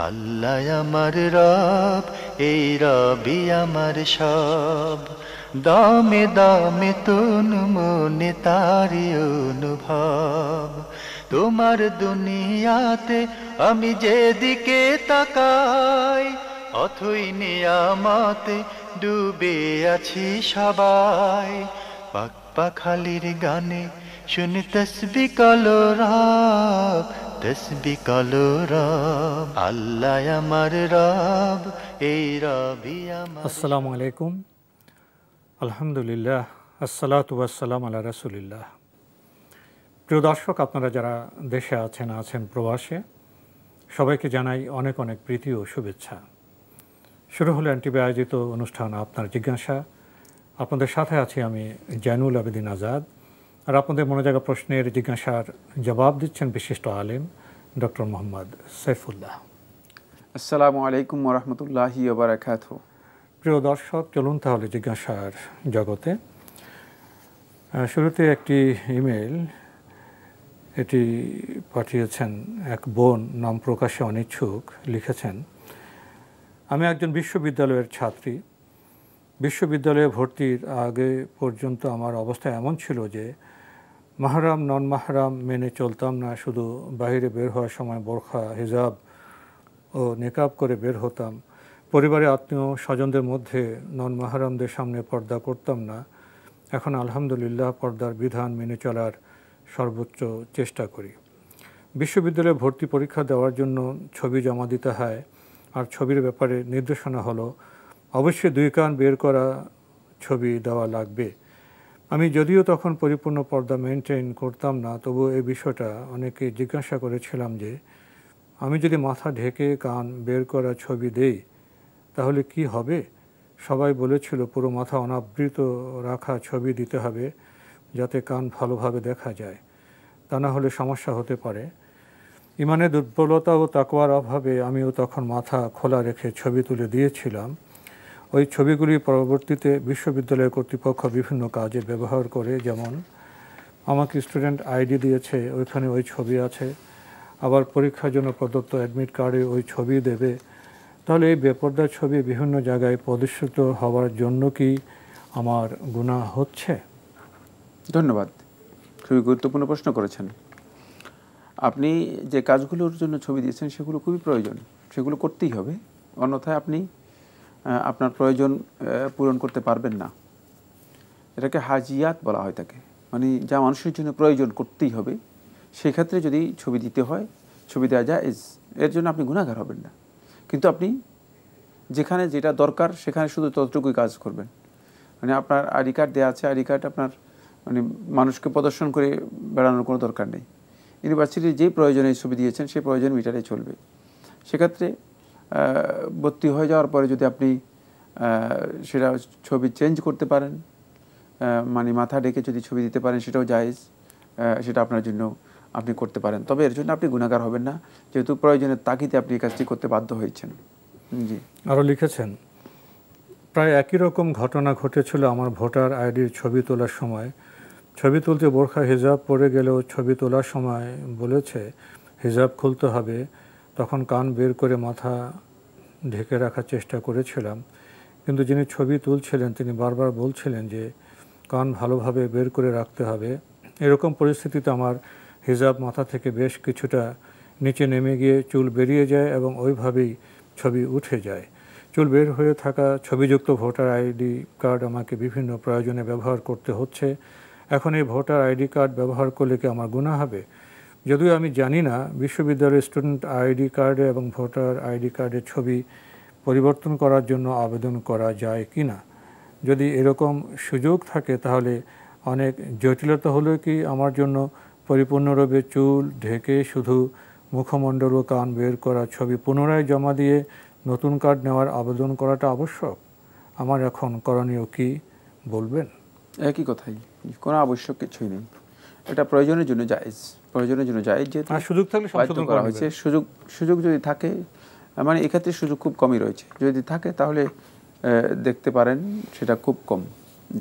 আল্লাহ আমার রব, এই রবি আমার সব। দামে দামে তন মনে তারি অনুভব। তোমার দুনিয়াতে আমি যেদিকে তাকাই, অথই নিয়ামতে ডুবে আছি সবাই। পাক পাখালির গানে শুনি তসবি কলো রব, তসবি কলো রব। আল্লাহ আমার রব, এই রবি আমার। আসসালামু আলাইকুম, আলহামদুলিল্লাহ, আসসালাতু ওয়াসসালাম আলা রাসূলিল্লাহ। প্রিয় দর্শক, আপনারা যারা দেশে আছেন প্রবাসে, সবাইকে জানাই অনেক অনেক প্রীতি ও শুভেচ্ছা। শুরু হলো এনটিভি আয়োজিত অনুষ্ঠান আপনার জিজ্ঞাসা। আপনাদের সাথে আছি আমি জয়নুল আবেদিন আজাদ। আর আপনাদের মনে জাগা প্রশ্নের জিজ্ঞাসার জবাব দিচ্ছেন বিশিষ্ট আলেম ডক্টর মোহাম্মদ সাইফুল্লাহ। আসসালামু আলাইকুম ওয়া রাহমাতুল্লাহি ওয়া বারাকাতুহু। প্রিয় দর্শক, চলুন তাহলে জিজ্ঞাসার জগতে। শুরুতে একটি ইমেল, এটি পাঠিয়েছেন এক বোন, নাম প্রকাশে অনিচ্ছুক। লিখেছেন, আমি একজন বিশ্ববিদ্যালয়ের ছাত্রী। বিশ্ববিদ্যালয়ে ভর্তির আগে পর্যন্ত আমার অবস্থা এমন ছিল যে মাহরাম নন মাহরাম মেনে চলতাম না। শুধু বাইরে বের হওয়ার সময় বোরখা, হিজাব ও নেকাব করে বের হতাম। পরিবারে আত্মীয় স্বজনদের মধ্যে নন মাহরামদের সামনে পর্দা করতাম না। এখন আলহামদুলিল্লাহ পর্দার বিধান মেনে চলার সর্বোচ্চ চেষ্টা করি। বিশ্ববিদ্যালয়ে ভর্তি পরীক্ষা দেওয়ার জন্য ছবি জমা দিতে হয়, আর ছবির ব্যাপারে নির্দেশনা হলো অবশ্যই 2 কান বের করা ছবি দেওয়া লাগবে। আমি যদিও তখন পরিপূর্ণ পর্দা মেনটেন করতাম না, তবু এই বিষয়টা অনেকে জিজ্ঞাসা করেছিলাম যে আমি যদি মাথা ঢেকে কান বের করা ছবি দেই তাহলে কি হবে। সবাই বলেছিল পুরো মাথা অনাবৃত রাখা ছবি দিতে হবে, যাতে কান ভালোভাবে দেখা যায়, তা না হলে সমস্যা হতে পারে। ইমানের দুর্বলতা ও তাকওয়ার অভাবে আমিও তখন মাথা খোলা রেখে ছবি তুলে দিয়েছিলাম। ওই ছবিগুলি পরবর্তীতে বিশ্ববিদ্যালয় কর্তৃপক্ষ বিভিন্ন কাজে ব্যবহার করে, যেমন আমাকে স্টুডেন্ট আইডি দিয়েছে, ওইখানে ওই ছবি আছে, আবার পরীক্ষার জন্য প্রদত্ত অ্যাডমিট কার্ডে ওই ছবি দেবে। তাহলে এই বেপরদার ছবি বিভিন্ন জায়গায় প্রদর্শিত হওয়ার জন্য কি আমার গুনাহ হচ্ছে? ধন্যবাদ, খুবই গুরুত্বপূর্ণ প্রশ্ন করেছেন। আপনি যে কাজগুলোর জন্য ছবি দিয়েছেন সেগুলো খুবই প্রয়োজন, সেগুলো করতেই হবে, অন্যথায় আপনি আপনার প্রয়োজন পূরণ করতে পারবেন না। এটাকে হাজিয়াত বলা হয় তাকে, মানে যা মানুষের জন্য প্রয়োজন করতেই হবে, সেক্ষেত্রে যদি ছবি দিতে হয়, ছবি দেওয়া যায়, এর জন্য আপনি গুনাহগার হবেন না। কিন্তু আপনি যেখানে যেটা দরকার সেখানে শুধু ততটুকুই কাজ করবেন। মানে আপনার আইডি কার্ড দেওয়া আছে, আইডি কার্ড আপনার মানে মানুষকে প্রদর্শন করে বেড়ানোর কোনো দরকার নেই। ইউনিভার্সিটির যেই প্রয়োজনে ছবি দিয়েছেন সেই প্রয়োজন মিটারে চলবে। সেক্ষেত্রে ভর্তি হয়ে যাওয়ার পরে যদি আপনি সেটা ছবি চেঞ্জ করতে পারেন, মানে মাথা ডেকে যদি ছবি দিতে পারেন, সেটাও জায়েজ, সেটা আপনার জন্য আপনি করতে পারেন। তবে এর জন্য আপনি গুনাহগার হবেন না, যেহেতু প্রয়োজনের তাগিদে আপনি এই কাজটি করতে বাধ্য হয়েছেন। জি। আরও লিখেছেন, প্রায় একই রকম ঘটনা ঘটেছিল আমার ভোটার আইডির ছবি তোলার সময়। ছবি তুলতে বোরখা হিজাব পরে গেলেও ছবি তোলার সময় বলেছে হিজাব খুলতে হবে। তখন কান বের করে মাথা ঢেকে রাখার চেষ্টা করেছিলাম, কিন্তু যিনি ছবি তুলছিলেন তিনি বারবার বলছিলেন যে কান ভালোভাবে বের করে রাখতে হবে। এরকম পরিস্থিতিতে আমার হিজাব মাথা থেকে বেশ কিছুটা নিচে নেমে গিয়ে চুল বেরিয়ে যায় এবং ওইভাবেই ছবি উঠে যায়। চুল বের হয়ে থাকা ছবিযুক্ত ভোটার আইডি কার্ড আমাকে বিভিন্ন প্রয়োজনে ব্যবহার করতে হচ্ছে। এখন এই ভোটার আইডি কার্ড ব্যবহার করলে কি আমার গুনাহ হবে? যদিও আমি জানি না বিশ্ববিদ্যালয়ের স্টুডেন্ট আইডি কার্ডে এবং ভোটার আইডি কার্ডের ছবি পরিবর্তন করার জন্য আবেদন করা যায় কি না। যদি এরকম সুযোগ থাকে তাহলে অনেক জটিলতা হলেও কি আমার জন্য পরিপূর্ণরূপে চুল ঢেকে শুধু মুখমণ্ডল ও কান বের করা ছবি পুনরায় জমা দিয়ে নতুন কার্ড নেওয়ার আবেদন করাটা আবশ্যক? আমার এখন করণীয় কি বলবেন? একই কথাই, কোনো আবশ্যক কিছুই নেই, এটা প্রয়োজনের জন্য জায়েজ, প্রয়োজনের জন্য জায়েজ, যেহেতু সুযোগ থাকলে সংশোধন করা হয়েছে। সুযোগ যদি থাকে, মানে এক্ষেত্রে সুযোগ খুব কমই রয়েছে, যদি থাকে তাহলে দেখতে পারেন, সেটা খুব কম,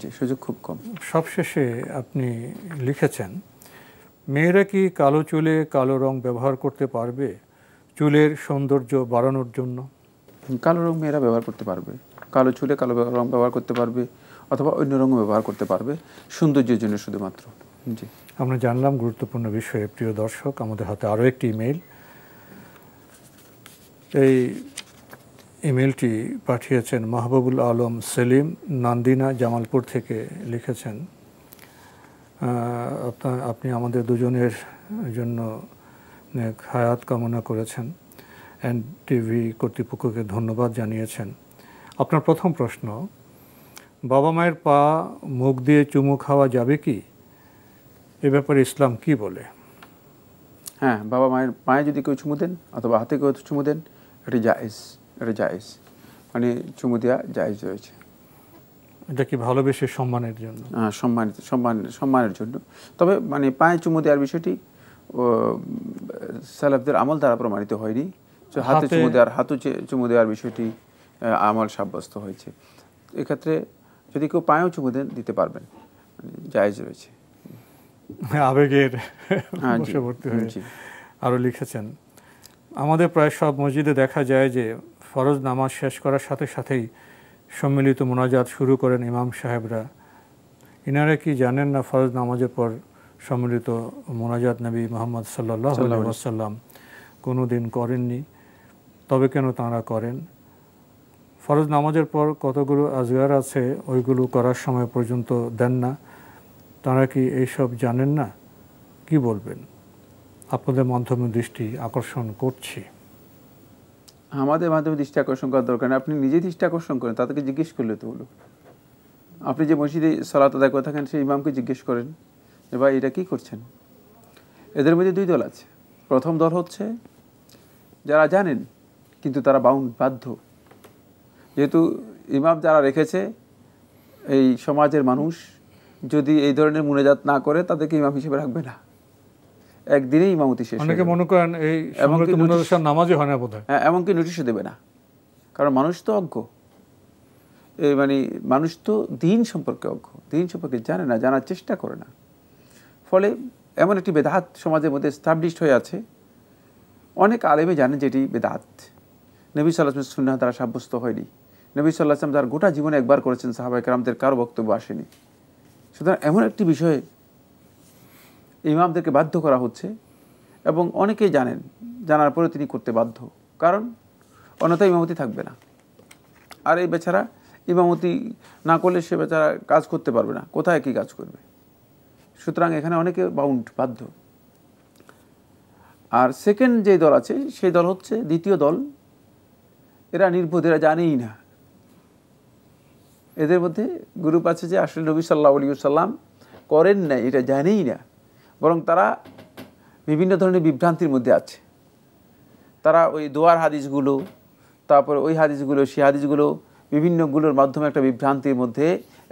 যে সুযোগ খুব কম। সবশেষে আপনি লিখেছেন, মেয়েরা কি কালো চুলে কালো রং ব্যবহার করতে পারবে? চুলের সৌন্দর্য বাড়ানোর জন্য? কালো রং মেয়েরা ব্যবহার করতে পারবে, কালো চুলে কালো রং ব্যবহার করতে পারবে, অথবা অন্য রঙও ব্যবহার করতে পারবে, সৌন্দর্যের জন্য শুধুমাত্র। জি, আমরা জানলাম গুরুত্বপূর্ণ বিষয়ে। প্রিয় দর্শক, আমাদের হাতে আরও একটি ইমেইল। এই ইমেলটি পাঠিয়েছেন মাহবুবুল আলম সেলিম, নান্দিনা, জামালপুর থেকে লিখেছেন, আপনি আমাদের দুজনের জন্য হায়াত কামনা করেছেন, এনটিভি কর্তৃপক্ষকে ধন্যবাদ জানিয়েছেন। আপনার প্রথম প্রশ্ন, বাবা মায়ের পা মুখ দিয়ে চুমু খাওয়া যাবে কি? এ ব্যাপারে ইসলাম কি বলে? হ্যাঁ, বাবা মায়ের পায়ে যদি কেউ চুমু দেন অথবা হাতে কেউ চুমু দেন, এটা জায়েজ, এটা জায়েজ, মানে চুমু দেওয়া জায়েজ রয়েছে। এটা কি ভালোবেসে সম্মানের জন্য? হ্যাঁ, সম্মানের জন্য। তবে মানে পায়ে চুমু দেওয়ার বিষয়টি সালাফদের আমল দ্বারা প্রমাণিত হয়নি। হাতে চুমু দেওয়ার বিষয়টি আমল সাব্যস্ত হয়েছে। এক্ষেত্রে যদি কেউ পায়েও চুমু দেন, দিতে পারবেন, জায়েজ রয়েছে। আবেগের বশবর্তী হয়ে আরও লিখেছেন, আমাদের প্রায় সব মসজিদে দেখা যায় যে ফরজ নামাজ শেষ করার সাথে সাথেই সম্মিলিত মোনাজাত শুরু করেন ইমাম সাহেবরা। ইনারা কি জানেন না ফরজ নামাজের পর সম্মিলিত মোনাজাত নবী মুহাম্মদ সাল্লাল্লাহু আলাইহি ওয়াসাল্লাম কোনো দিন করেননি? তবে কেন তাঁরা করেন? ফরজ নামাজের পর কতগুলো আজগার আছে, ওইগুলো করার সময় পর্যন্ত দেন না। তাঁরা কি এইসব জানেন না? কি বলবেন? আপনাদের মাধ্যমে দৃষ্টি আকর্ষণ করছি। আমাদের মাধ্যমে দৃষ্টি আকর্ষণ করার দরকার নেই, আপনি নিজে দৃষ্টি আকর্ষণ করেন, তাদেরকে জিজ্ঞেস করলে তো হলো। আপনি যে মসজিদে সালাত আদায় করে থাকেন, সেই ইমামকে জিজ্ঞেস করেন যে ভাই এটা কী করছেন। এদের মধ্যে দুই দল আছে। প্রথম দল হচ্ছে যারা জানেন কিন্তু তারা বাধ্য, যেহেতু ইমাম যারা রেখেছে এই সমাজের মানুষ যদি এই ধরনের মুনাজাত না করে, তাদেরকে ইমাম হিসেবে রাখবে না, একদিনেই ইমামতি শেষ। অনেকে মনে করেন এই নামাজই হয় না বোধহয়। হ্যাঁ, এমনকি নোটিশও দেবে না, কারণ মানুষ তো অজ্ঞ। মানে মানুষ তো দিন সম্পর্কে অজ্ঞ, দিন সম্পর্কে জানে না, জানার চেষ্টা করে না। ফলে এমন একটি বেদাত সমাজের মধ্যে এস্টাবলিশড হয়ে আছে। অনেক আলেমে জানেন যেটি বেদাত, নবী সাল্লাল্লাহু আলাইহি ওয়াসাল্লামের সুন্নাহ দ্বারা সাব্যস্ত হয়নি। নবী সাল্লাল্লাহু আলাইহি ওয়াসাল্লাম তার গোটা জীবনে একবার করেছেন, সাহাবায়ে কেরামদের কারো বক্তব্য আসেনি। সুতরাং এমন একটি বিষয়ে ইমামদেরকে বাধ্য করা হচ্ছে, এবং অনেকেই জানেন, জানার পরে তিনি করতে বাধ্য, কারণ অন্যথায় ইমামতি থাকবে না। আর এই বেচারা ইমামতি না করলে সে বেচারা কাজ করতে পারবে না, কোথায় কি কাজ করবে। সুতরাং এখানে অনেকে বাধ্য। আর সেকেন্ড যে দল আছে, সেই দল হচ্ছে দ্বিতীয় দল, এরা নির্বোধ, এরা জানেই না। এদের মধ্যে গ্রুপ আছে যে আসলে নবী সাল্লাল্লাহু আলাইহি ওয়াসাল্লাম করেন নাই, এটা জানেই না, বরং তারা বিভিন্ন ধরনের বিভ্রান্তির মধ্যে আছে। তারা ওই দোয়ার হাদিসগুলো, তারপরে ওই হাদিসগুলো, সেই হাদিসগুলো বিভিন্নগুলোর মাধ্যমে একটা বিভ্রান্তির মধ্যে,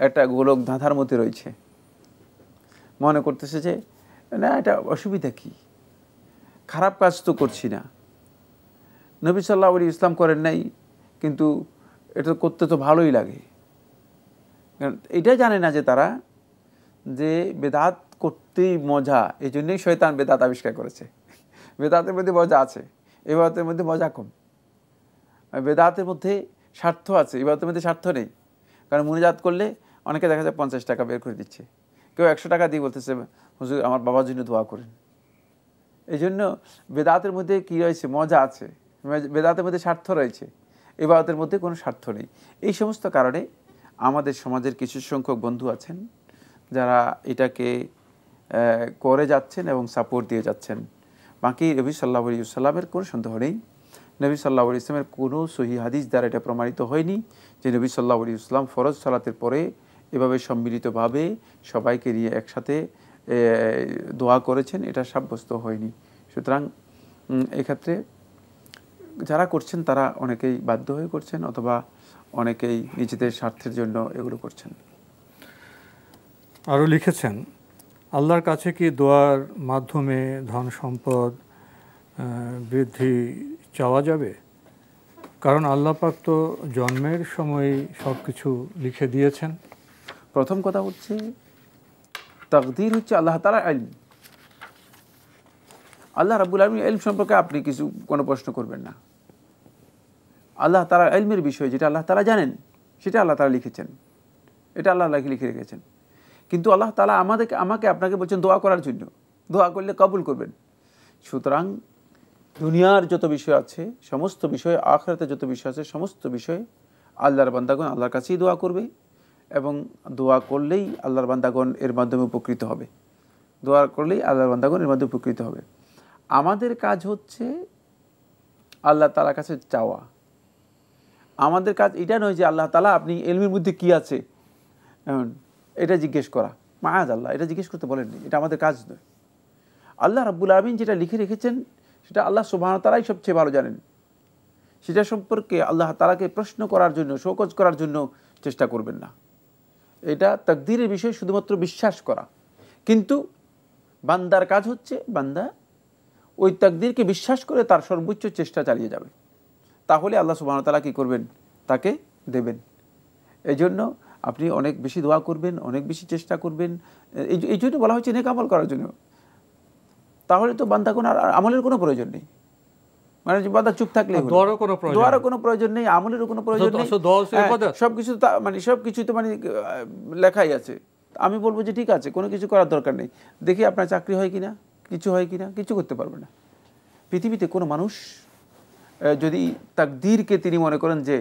একটা গোলক ধাঁধার মধ্যে রয়েছে। মনে করতেছে যে না, এটা অসুবিধা কি, খারাপ কাজ তো করছি না, নবী সাল্লাল্লাহু আলাইহি ওয়াসাল্লাম করেন নাই, কিন্তু এটা করতে তো ভালোই লাগে। এটা জানে না যে তারা যে বেদাত করতেই মজা, এই জন্যই শয়তান বেদাত আবিষ্কার করেছে। বেদাতের মধ্যে মজা আছে, ইবাদতের মধ্যে মজা কম। বেদাতের মধ্যে স্বার্থ আছে, ইবাদতের মধ্যে স্বার্থ নেই। কারণ মুনাজাত করলে অনেকে দেখা যায় 50 টাকা বের করে দিচ্ছে, কেউ 100 টাকা দিয়ে বলতেছে হুজুর আমার বাবার জন্য দোয়া করেন। এই জন্য বেদাতের মধ্যে কী রয়েছে, মজা আছে, বেদাতের মধ্যে স্বার্থ রয়েছে, ইবাদতের মধ্যে কোনো স্বার্থ নেই। এই সমস্ত কারণে আমাদের সমাজের কিছু সংখ্যক বন্ধু আছেন যারা এটাকে করে যাচ্ছেন এবং সাপোর্ট দিয়ে যাচ্ছেন। বাকি নবী সাল্লাল্লাহু আলাইহি ওয়াসাল্লামের কোনো সন্দেহ নেই, নবী সাল্লাল্লাহু আলাইহি ওয়াসাল্লামের কোনো সহিহ হাদিস দ্বারা এটা প্রমাণিত হয়নি যে নবী সাল্লাল্লাহু আলাইহি ওয়াসাল্লাম ফরজ সালাতের পরে এভাবে সম্মিলিতভাবে সবাইকে নিয়ে একসাথে দোয়া করেছেন, এটা সাব্যস্ত হয়নি। সুতরাং এক্ষেত্রে যারা করছেন তারা অনেকেই বাধ্য হয়ে করছেন, অথবা অনেকেই নিজেদের স্বার্থের জন্য এগুলো করছেন। আরও লিখেছেন, আল্লাহর কাছে কি দোয়ার মাধ্যমে ধন সম্পদ বৃদ্ধি চাওয়া যাবে? কারণ আল্লাহ পাক তো জন্মের সময় সব কিছু লিখে দিয়েছেন। প্রথম কথা হচ্ছে তাকদীর হচ্ছে আল্লাহ তাআলার ইলম। আল্লাহ রাব্বুল আলামিন ইলম সম্পর্কে আপনি কোনো প্রশ্ন করবেন না। আল্লাহ তাআলার ইলমের বিষয় যেটা আল্লাহ তাআলা জানেন সেটা আল্লাহ তাআলা লিখেছেন, এটা আল্লাহ লিখে রেখেছেন। কিন্তু আল্লাহ তাআলা আমাকে আপনাকে বলছেন দোয়া করার জন্য, দোয়া করলে কবুল করবেন। সুতরাং দুনিয়ার যত বিষয় আছে সমস্ত বিষয়, আখিরাতে যত বিষয় আছে সমস্ত বিষয় আল্লাহর বান্দাগণ আল্লাহর কাছেই দোয়া করবে এবং দোয়া করলেই আল্লাহর বান্দাগণ এর মাধ্যমে উপকৃত হবে। দোয়া করলেই আল্লাহর বান্দাগণ এর মাধ্যমে উপকৃত হবে। আমাদের কাজ হচ্ছে আল্লাহ তাআলার কাছে চাওয়া। আমাদের কাজ এটা নয় যে আল্লাহ তাআলা আপনি ইলমের মধ্যে কি আছে এটা জিজ্ঞেস করা। মাআযাল্লাহ, এটা জিজ্ঞেস করতে বলেননি, এটা আমাদের কাজ নয়। আল্লাহ রাব্বুল আলামিন যেটা লিখে রেখেছেন সেটা আল্লাহ সুবহানাহু ওয়া তাআলাই সবচেয়ে ভালো জানেন। সেটা সম্পর্কে আল্লাহ তাআলাকে প্রশ্ন করার জন্য, শোকজ করার জন্য চেষ্টা করবেন না। এটা তাকদীরের বিষয়, শুধুমাত্র বিশ্বাস করা। কিন্তু বান্দার কাজ হচ্ছে বান্দা ওই তাকদীরকে বিশ্বাস করে তার সর্বোচ্চ চেষ্টা চালিয়ে যাবে। তাহলে আল্লাহ সুবহানাহু ওয়া তাআলা কী করবেন? তাকে দেবেন। এই জন্য আপনি অনেক বেশি দোয়া করবেন, অনেক বেশি চেষ্টা করবেন। এই জন্য বলা হচ্ছে নেক আমল করার জন্য। তাহলে তো বান্দা কোনো আমলের কোনো প্রয়োজন নেই, মানে বান্দা চুপ থাকলে দোয়ারও কোনো প্রয়োজন নেই, আমলেরও কোনো প্রয়োজন নেই। সবকিছু মানে সবকিছু তো মানে লেখাই আছে। আমি বলবো যে ঠিক আছে, কোনো কিছু করার দরকার নেই, দেখি আপনার চাকরি হয় কিনা, কিছু হয় কিনা, কিছু করতে পারবে না। পৃথিবীতে কোনো মানুষ যদি তাকদীরকে তিনি মনে করেন যে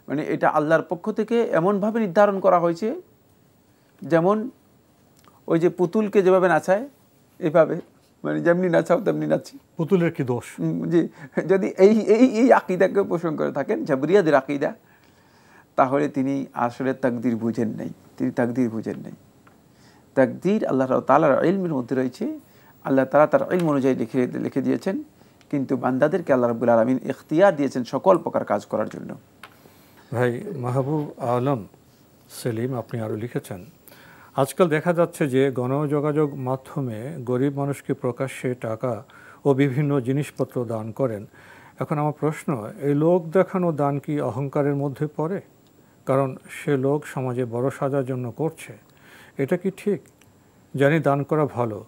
মানে এটা আল্লাহর পক্ষ থেকে এমনভাবে নির্ধারণ করা হয়েছে, যেমন ওই যে পুতুলকে যেভাবে নাচায় এভাবে, মানে যেমনি নাচাও তেমনি নাচি, পুতুলের কি দোষ? যে যদি এই আকীদাকে পোষণ করে থাকেন, জাবরিয়াদের আকীদা, তাহলে তিনি আসলে তাকদীর বুঝেন নাই। তিনি তাকদীর বুঝেন নাই। তাকদীর আল্লাহ তাআলার ইলমের মধ্যে রয়েছে। আল্লাহ তাআলা তার ইলম অনুযায়ী লিখে দিয়েছেন, কিন্তু বান্দাদেরকে আল্লাহ রাব্বুল আলামিন ইখতিয়ার দিয়েছেন সকল প্রকার কাজ করার জন্য। ভাই মাহবুব আলম সেলিম, আপনি আরও লিখেছেন, আজকাল দেখা যাচ্ছে যে গণযোগাযোগ মাধ্যমে গরিব মানুষকে প্রকাশ্যে টাকা ও বিভিন্ন জিনিসপত্র দান করেন। এখন আমার প্রশ্ন, এই লোক দেখানো দান কি অহংকারের মধ্যে পড়ে? কারণ সে লোক সমাজে বড় সাজার জন্য করছে, এটা কি ঠিক? জানি দান করা ভালো,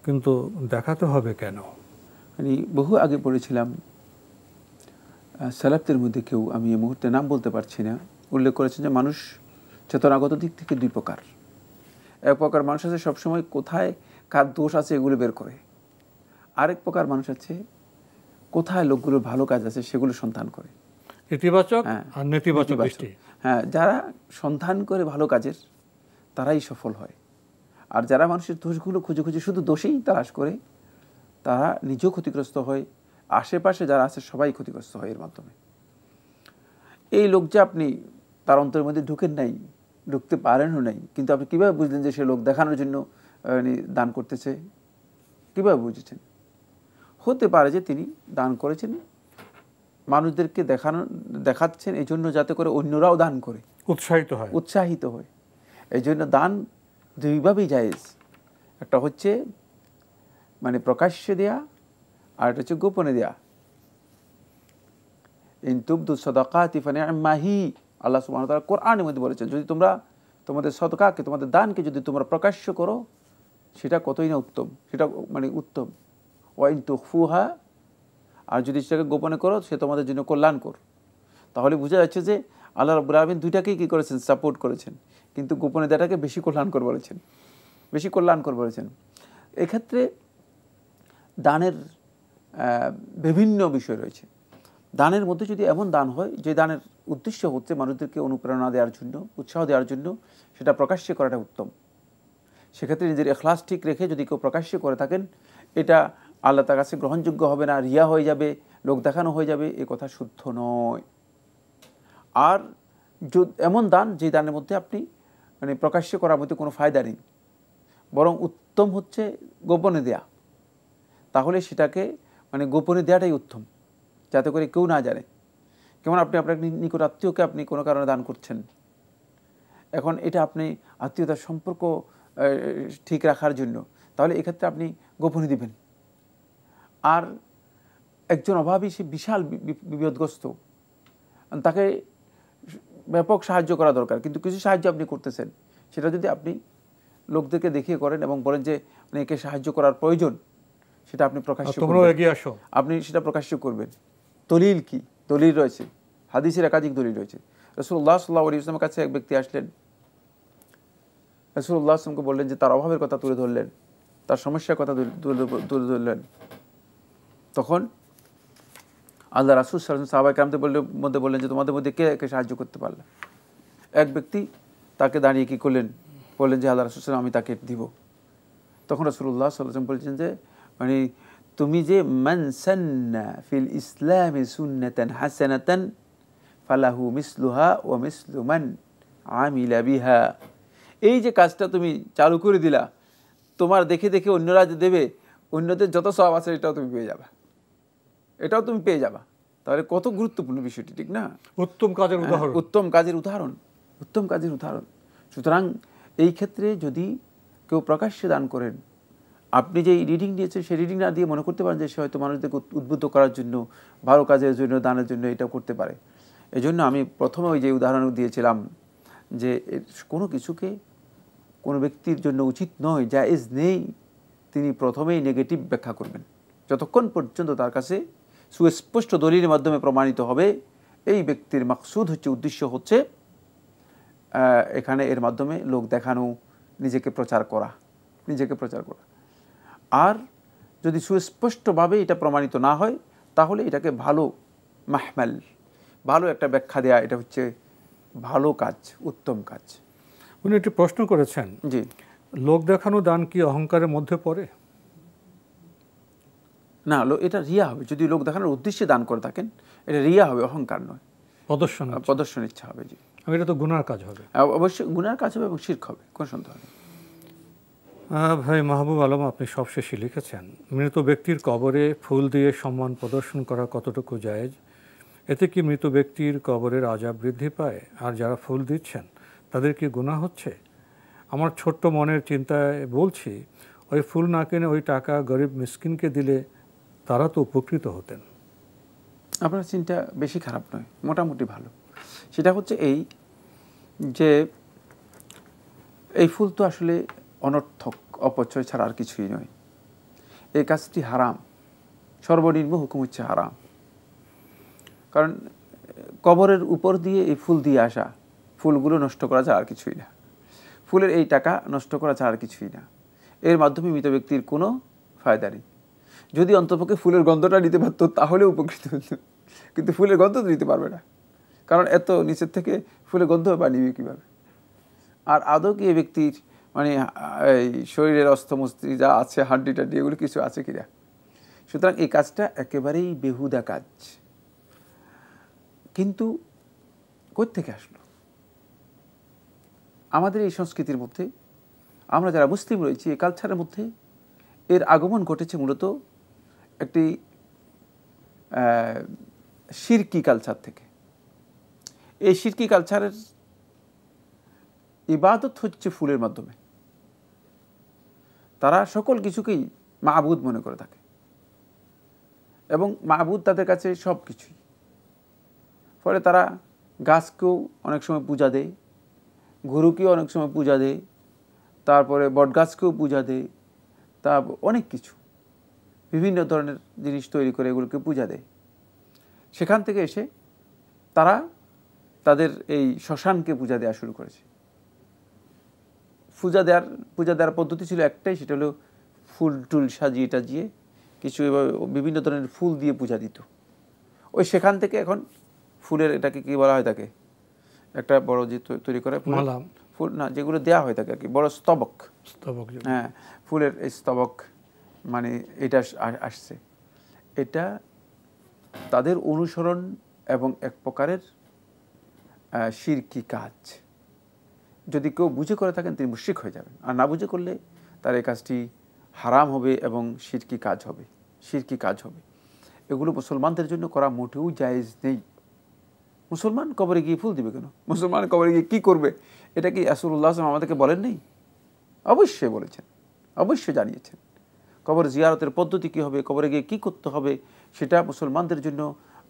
কিন্তু দেখাতে হবে কেন? আমি বহু আগে পড়েছিলাম, সালাফদের মধ্যে কেউ, আমি এই মুহূর্তে নাম বলতে পারছি না, উল্লেখ করেছেন যে মানুষ চেতনাগত দিক থেকে দুই প্রকার। এক প্রকার মানুষ আছে সবসময় কোথায় কার দোষ আছে এগুলো বের করে, আরেক প্রকার মানুষ আছে কোথায় লোকগুলোর ভালো কাজ আছে সেগুলো সন্ধান করে। ইতিবাচক আর নেতিবাচক। হ্যাঁ, যারা সন্ধান করে ভালো কাজের তারাই সফল হয়, আর যারা মানুষের দোষগুলো খুঁজে খুঁজে শুধু দোষেই তালাশ করে তারা নিজেও ক্ষতিগ্রস্ত হয়, আশেপাশে যারা আছে সবাই ক্ষতিগ্রস্ত হয় এর মাধ্যমে। এই লোক যে আপনি তার অন্তরের মধ্যে ঢুকেন নাই, ঢুকতে পারেনও নাই, কিন্তু আপনি কীভাবে বুঝলেন যে সে লোক দেখানোর জন্য দান করতেছে? কীভাবে বুঝেছেন? হতে পারে যে তিনি দান করেছেন, মানুষদেরকে দেখাচ্ছেন এই জন্য যাতে করে অন্যরাও দান করে উৎসাহিত হয়। এই জন্য দান দুইভাবেই জায়েজ। একটা হচ্ছে মানে প্রকাশ্যে দেয়া, আর একটা হচ্ছে গোপনে দেয়া। ইন তুবদু সাদাকাতি ফানি'মা হি, আল্লাহ সুবহানাহু ওয়া তাআলা কোরআনের মধ্যে বলেছেন, যদি তোমরা তোমাদের সদকাকে, তোমাদের দানকে যদি তোমরা প্রকাশ্য করো সেটা কতই না উত্তম, সেটা মানে উত্তম। ওয়া ইন তুখফুহা, আর যদি সেটাকে গোপনে করো সে তোমাদের জন্য কল্যাণকর। তাহলে বোঝা যাচ্ছে যে আল্লাহ রাব্বুল আলামিন দুইটাকেই কী করেছেন? সাপোর্ট করেছেন, কিন্তু গোপনে দেওয়াটাকে বেশি কল্যাণকর বলেছেন। এক্ষেত্রে দানের বিভিন্ন বিষয় রয়েছে। দানের মধ্যে যদি এমন দান হয় যে দানের উদ্দেশ্য হচ্ছে মানুষদেরকে অনুপ্রেরণা দেওয়ার জন্য, উৎসাহ দেওয়ার জন্য, সেটা প্রকাশ্যে করাটা উত্তম। সেক্ষেত্রে নিজের ইখলাস ঠিক রেখে যদি কেউ প্রকাশ্যে করে থাকেন, এটা আল্লাহ তার কাছে গ্রহণযোগ্য হবে না, রিয়া হয়ে যাবে, লোক দেখানো হয়ে যাবে, এ কথা শুদ্ধ নয়। আর এমন দান যে দানের মধ্যে আপনি মানে প্রকাশ্যে করার মধ্যে কোনো ফায়দা নেই, বরং উত্তম হচ্ছে গোপনে দেয়া। তাহলে সেটাকে মানে গোপনে দেওয়াটাই উত্তম, যাতে করে কেউ না জানে। কেমন আপনি আপনার নিকট আত্মীয়কে আপনি কোনো কারণে দান করছেন, এখন এটা আপনি আত্মীয়তার সম্পর্ক ঠিক রাখার জন্য, তাহলে এক্ষেত্রে আপনি গোপনে দিবেন। আর একজন অভাবী, সে বিশাল বিপদগ্রস্ত, তাকে ব্যাপক সাহায্য করা দরকার, কিন্তু কিছু সাহায্য আপনি করতেছেন, সেটা যদি আপনি লোকদেরকে দেখিয়ে করেন এবং বলেন যে একে সাহায্য করার প্রয়োজন, সেটা আপনি প্রকাশ্য তোমরাও এগিয়ে আসো, আপনি সেটা প্রকাশ্য করবেন। দলিল কি? দলিল রয়েছে, হাদিসের একাধিক দলিল রয়েছে। রাসূলুল্লাহ সাল্লাল্লাহু আলাইহি ওয়াসাল্লামের কাছে এক ব্যক্তি আসলেন, রাসূলুল্লাহ সাল্লাল্লাহু আলাইহি ওয়াসাল্লামকে বললেন যে তার অভাবের কথা তুলে ধরলেন, তার সমস্যার কথা তুলে ধরলেন। তখন আল্লাহ রাসূল সাল্লাল্লাহু আলাইহি ওয়াসাল্লাম সাহাবায়ে কেরামদের মধ্যে বললেন যে তোমাদের মধ্যে কে একে সাহায্য করতে পারলে? এক ব্যক্তি তাকে দাঁড়িয়ে কি করলেন, বললেন যে আল্লাহ রাসূল সাল্লাল্লাহু আলাইহি ওয়াসাল্লাম আমি তাকে দিব। তখন রাসূলুল্লাহ সাল্লাল্লাহু আলাইহি ওয়াসাল্লাম বলছেন যে মানে তুমি যে মান সান্না ফিল ইসলামি সুন্নাতান হাসানাতান ফালাহু মিসলুহা ওয়া মিসলু মান আমিলা বিহা, এই যে কাজটা তুমি চালু করে দিলা, তোমার দেখে দেখে অন্যরা যে দেবে, অন্যদের যত সওয়াব আছে এটাও তুমি পেয়ে যাবা, এটাও তুমি পেয়ে যাবা। তাহলে কত গুরুত্বপূর্ণ বিষয়টি, ঠিক না? উত্তম কাজের উদাহরণ, উত্তম কাজের উদাহরণ, উত্তম কাজের উদাহরণ। সুতরাং এই ক্ষেত্রে যদি কেউ প্রকাশ্যে দান করেন, আপনি যে রিডিং দিয়েছেন সেই রিডিং না দিয়ে মনে করতে পারেন যে সে হয়তো মানুষদেরকে উদ্বুদ্ধ করার জন্য, ভালো কাজের জন্য, দানের জন্য এটা করতে পারে। এই জন্য আমি প্রথমে ওই যে উদাহরণ দিয়েছিলাম যে কোনো কিছুকে কোনো ব্যক্তির জন্য উচিত নয়, জায়েজ নেই, তিনি প্রথমেই নেগেটিভ ব্যাখ্যা করবেন যতক্ষণ পর্যন্ত তার কাছে সুস্পষ্ট দলিলের মাধ্যমে প্রমাণিত হবে এই ব্যক্তির মাকসুদ হচ্ছে, উদ্দেশ্য হচ্ছে এখানে এর মাধ্যমে লোক দেখানো, নিজেকে প্রচার করা, নিজেকে প্রচার করা। আর যদি সুস্পষ্টভাবে এটা প্রমাণিত না হয় তাহলে এটাকে ভালো মাহমাল, ভালো একটা ব্যাখ্যা দেয়া, এটা হচ্ছে ভালো কাজ, উত্তম কাজ। উনি একটি প্রশ্ন করেছেন, জি, লোক দেখানো দান কি অহংকারের মধ্যে পড়ে? না, এটা রিয়া হবে। যদি লোক দেখানোর উদ্দেশ্যে দান করে থাকেন এটা রিয়া হবে, অহংকার নয়, প্রদর্শন ইচ্ছা হবে। জি, এটা তো গুনার কাজ হবে, অবশ্যই গুনার কাজ হবে এবং শিরক হবে, কোনো সন্দেহ নেই। ভাই মাহবুব আলম, আপনি সবশেষে লিখেছেন, মৃত ব্যক্তির কবরে ফুল দিয়ে সম্মান প্রদর্শন করা কতটুকু জায়েজ? এতে কি মৃত ব্যক্তির কবরের আযাব বৃদ্ধি পায়? আর যারা ফুল দিচ্ছেন তাদের কি গুনাহ হচ্ছে? আমার ছোট্ট মনের চিন্তায় বলছি, ওই ফুল না কিনে ওই টাকা গরিব মিসকিনকে দিলে তারা তো উপকৃত হতেন। আপনার চিন্তা বেশি খারাপ নয়, মোটামুটি ভালো। সেটা হচ্ছে এই যে এই ফুল তো আসলে অনর্থক, অপচয় ছাড়া আর কিছুই নয়। এই কাজটি হারাম, সর্বনিম্ন হুকুম হচ্ছে হারাম। কারণ কবরের উপর দিয়ে এই ফুল দিয়ে আসা, ফুলগুলো নষ্ট করা ছাড়া আর কিছুই না, ফুলের এই টাকা নষ্ট করা ছাড়া আর কিছুই না। এর মাধ্যমে মৃত ব্যক্তির কোনো ফায়দা নেই। যদি অন্তপক্ষে ফুলের গন্ধটা নিতে পারতো তাহলে উপকৃত হতো, কিন্তু ফুলের গন্ধ তো নিতে পারবে না, কারণ এত নিচের থেকে ফুলের গন্ধ বানিয়ে কীভাবে? আর আদৌ কি এই ব্যক্তির মানে এই শরীরের অস্থমস্তি যা আছে, হাড্ডি টাড্ডি এগুলো কিছু আছে কিনা? সুতরাং এই কাজটা একেবারেই বেহুদা কাজ। কিন্তু কোত্থেকে আসলো? আমাদের এই সংস্কৃতির মধ্যে, আমরা যারা মুসলিম রয়েছি, এই কালচারের মধ্যে এর আগমন ঘটেছে মূলত একটি শিরকি কালচার থেকে। এই শিরকি কালচারের ইবাদত হচ্ছে ফুলের মাধ্যমে। তারা সকল কিছুকেই মাবুদ মনে করে থাকে এবং মাবুদ তাদের কাছে সব কিছুই। ফলে তারা গাছকেও অনেক সময় পূজা দেয়, গরুকেও অনেক সময় পূজা দেয়, তারপরে বটগাছকেও পূজা দেয়, তা অনেক কিছু বিভিন্ন ধরনের জিনিস তৈরি করে এগুলোকে পূজা দেয়। সেখান থেকে এসে তারা তাদের এই শ্মশানকে পূজা দেওয়া শুরু করেছে। পূজা দেওয়ার পদ্ধতি ছিল একটাই, সেটা হলো ফুল টুল সাজিয়ে টাজিয়ে কিছু বিভিন্ন ধরনের ফুল দিয়ে পূজা দিত। ওই সেখান থেকে এখন ফুলের, এটাকে কি বলা হয়, তাকে একটা বড় যে তৈরি করে ফুল না, যেগুলো দেওয়া হয় তাকে আর কি, বড় স্তবক, হ্যাঁ, ফুলের এই স্তবক, মানে এটা আসছে। এটা তাদের অনুসরণ এবং এক প্রকারের শিরকি কাজ। যদি কেউ বুঝে করে থাকেন তিনি মুশরিক হয়ে যাবেন, আর না বুঝে করলে তার এই কাজটি হারাম হবে এবং শিরকি কাজ হবে, শিরকি কাজ হবে। এগুলো মুসলমানদের জন্য করা মোটেও জায়েজ নেই। মুসলমান কবরে গিয়ে ফুল দিবে কেন? মুসলমান কবরে গিয়ে কী করবে? এটা কি রাসূলুল্লাহ সাল্লাল্লাহু আলাইহি ওয়াসাল্লাম আমাদেরকে বলেন নেই? অবশ্যই বলেছেন, অবশ্যই জানিয়েছেন। কবর জিয়ারতের পদ্ধতি কী হবে, কবরে গিয়ে কী করতে হবে, সেটা মুসলমানদের জন্য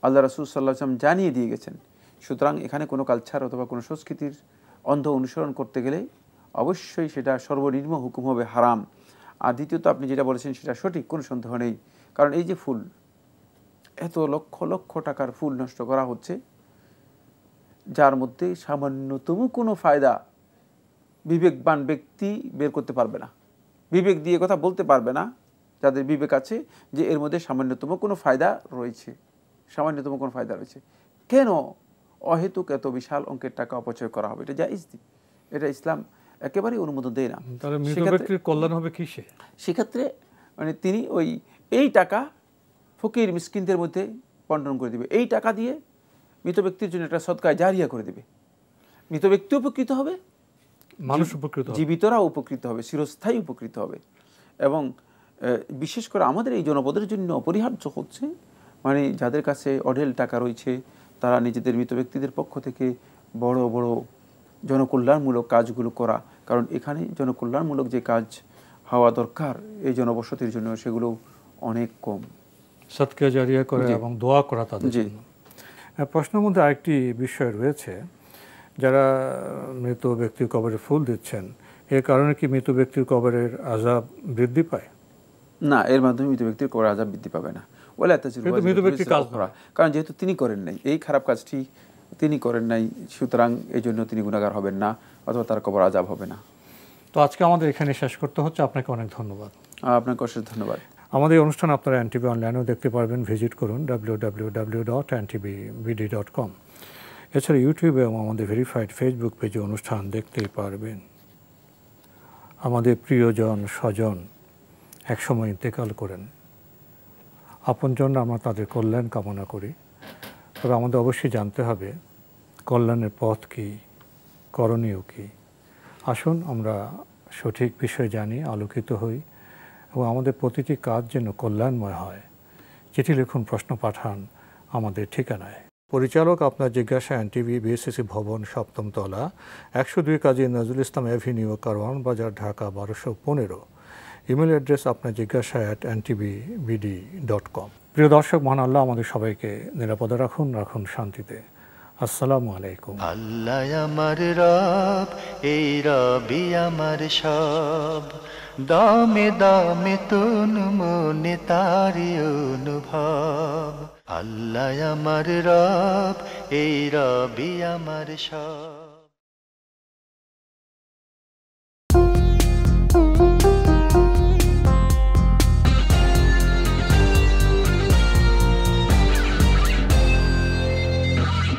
আল্লাহ রাসূল সাল্লাল্লাহু আলাইহি ওয়াসাল্লাম জানিয়ে দিয়ে গেছেন। সুতরাং এখানে কোনো কালচার অথবা কোনো সংস্কৃতির অন্ধ অনুসরণ করতে গেলে অবশ্যই সেটা সর্বনিম্ন হুকুম হবে হারাম। আর দ্বিতীয়ত আপনি যেটা বলেছেন সেটা সঠিক, কোনো সন্দেহ নেই। কারণ এই যে ফুল, এত লক্ষ লক্ষ টাকার ফুল নষ্ট করা হচ্ছে, যার মধ্যে সামান্যতম কোনো ফায়দা বিবেকবান ব্যক্তি বের করতে পারবে না, বিবেক দিয়ে কথা বলতে পারবে না যাদের বিবেক আছে যে এর মধ্যে সামান্যতম কোনো ফায়দা রয়েছে, সামান্যতম কোনো ফায়দা রয়েছে। কেন অহেতুক এত বিশাল অঙ্কের টাকা অপচয় করা হবে? এটা জায়েজ নেই, এটা ইসলাম একেবারেই অনুমোদন দেয় না। তাহলে মৃত ব্যক্তির কল্যাণ হবে কিসে? সেক্ষেত্রে মানে তিনি এই টাকা ফকির মিসকিনদের মধ্যে বন্টন করে দিবে, এই টাকা দিয়ে মৃত ব্যক্তির জন্য একটা সদকায়ে জারিয়া করে দিবে। মৃত ব্যক্তি উপকৃত হবে, মানুষ উপকৃত হবে, জীবিতরাও উপকৃত হবে, চিরস্থায়ী উপকৃত হবে। এবং বিশেষ করে আমাদের এই জনপদের জন্য অপরিহার্য হচ্ছে মানে যাদের কাছে অঢেল টাকা রয়েছে তারা নিজেদের মৃত ব্যক্তিদের পক্ষ থেকে বড় বড় জনকল্যাণমূলক কাজগুলো করা। কারণ এখানে জনকল্যাণমূলক যে কাজ হওয়া দরকার এই জনবসতির জন্য সেগুলো অনেক কম। সদকা জারিয়া করে এবং দোয়া করা তাদের জন্য। প্রশ্নের মধ্যে আরেকটি বিষয় রয়েছে, যারা মৃত ব্যক্তির কবরে ফুল দিচ্ছেন এর কারণে কি মৃত ব্যক্তির কবরের আযাব বৃদ্ধি পায়? না, এর মাধ্যমে মৃত ব্যক্তির কবরের আযাব বৃদ্ধি পাবে না। মৃত ব্যক্তির কাজ করা, কারণ যেহেতু তিনি করেন নাই এই খারাপ কাজটি, তিনি করেন নাই, সুতরাং এই জন্য তিনি গুনাহগার হবেন না অথবা তার কবর আযাব হবে না। তো আজকে আমাদের এখানে শেষ করতে হচ্ছে। আপনাকে অনেক ধন্যবাদ। আপনাকে অশেষ ধন্যবাদ। আমাদের এই অনুষ্ঠান আপনারা এনটিভি অনলাইনেও দেখতে পারবেন, ভিজিট করুন www.ntvbd.com। এছাড়া ইউটিউবে এবং আমাদের ভেরিফাইড ফেসবুক পেজে অনুষ্ঠান দেখতে পারবেন। আমাদের প্রিয়জন স্বজন একসময় ইন্তেকাল করেন, আপনজন আমরা তাদের কল্যাণ কামনা করি, তবে আমাদের অবশ্যই জানতে হবে কল্যাণের পথ কী, করণীয় কী। আসুন আমরা সঠিক বিষয় জানি, আলোকিত হই এবং আমাদের প্রতিটি কাজ যেন কল্যাণময় হয়। চিঠি লিখুন, প্রশ্ন পাঠান আমাদের ঠিকানায়। পরিচালক আপনার জিজ্ঞাসা, এনটিভি, বিএসসিসি ভবন, 7ম তলা, 102 কাজী নজরুল ইসলাম এভিনিউ, কারওয়ান বাজার, ঢাকা 1215। ইমেল অ্যাড্রেস আপনার জিজ্ঞাসা @ntvbd.com। প্রিয় দর্শক, মহান আল্লাহ আমাদের সবাইকে নিরাপদে রাখুন, রাখুন শান্তিতে। আসসালামু আলাইকুম। আল্লাহ আমার রব, এই রবি আমার সব, দামে দামে তুন মনে তারি অনুভব। আল্লাহ আমার রব, এই রবি আমার সব।